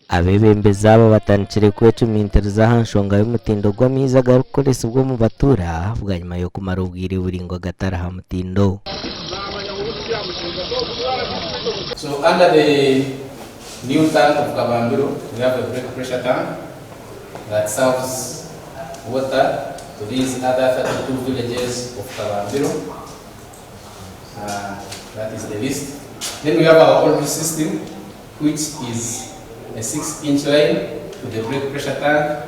abebembezi abo batandikire kwecuminteriza hanshonga y'umutindo gw'amizi agarukoresa ubwo mu batura bwa nyuma yo kumara ubwire buringo gatara ha mutindo. So under the new tank of Kabambiro, we have a break pressure tank that serves water to these other 32 villages of Kabambiro. That is the list. Then we have our old system, which is a 6-inch line to the break pressure tank.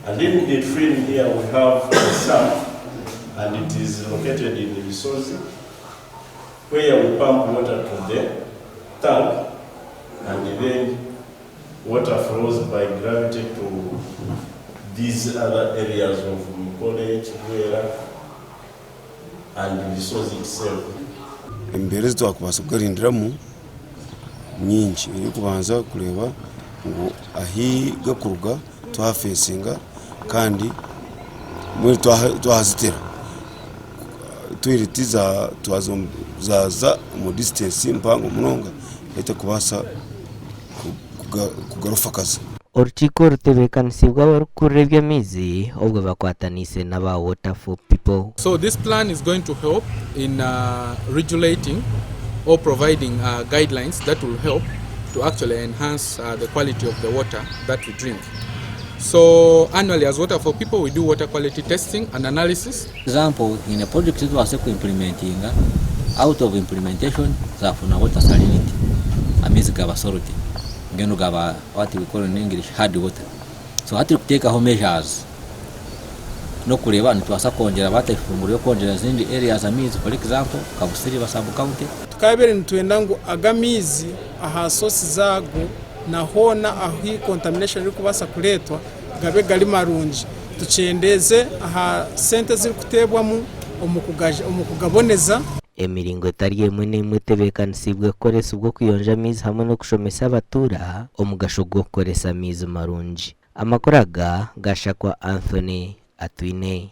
And in between here we have a sump, and it is located in the Bisozi, where we pump water to the tank, and then water flows by gravity to these other areas of Mukole, Chigwera, and the Bisozi itself. Imbere twakubasa kugarindiramu nyinshi yo kubanza kureba ngo ahi gakuruga twafesinga kandi muri twahazitera twiritiza twazozaza mu distance mpango munonga leta kubasa kugarufa kazi. Urukiko rutebekanishibwa abarukurira by'amizi ubwo bakwatanise n'aba Water for People. So this plan is going to help in regulating or providing guidelines that will help to actually enhance the quality of the water that we drink. So annually as Water for People we do water quality testing and analysis. Example, in a project that was implementing, out of implementation, zafuna water salinity, amizi gaba salty, ngeno gaba what we call in English hard water. So had to take our measures. No kureba ntwasa kongera batayifungura yo kongera zindi areas amizi, for example Kabusiri basabu county tukabere ntwenda ngo agamizi aha source zago nahona ahi contamination iri kubasa kuletwa gabe gali marunji tucendeze aha sente ziri kutebwamu omukugaboneza emiringo etari yemwe n'imwe tebekanishibwe koresa ubwo kuyonja amizi hamwe no kushomesa abatura omugasho gwo koresa amizi marunji. Amakoraga gashakwa Anthony Atwine.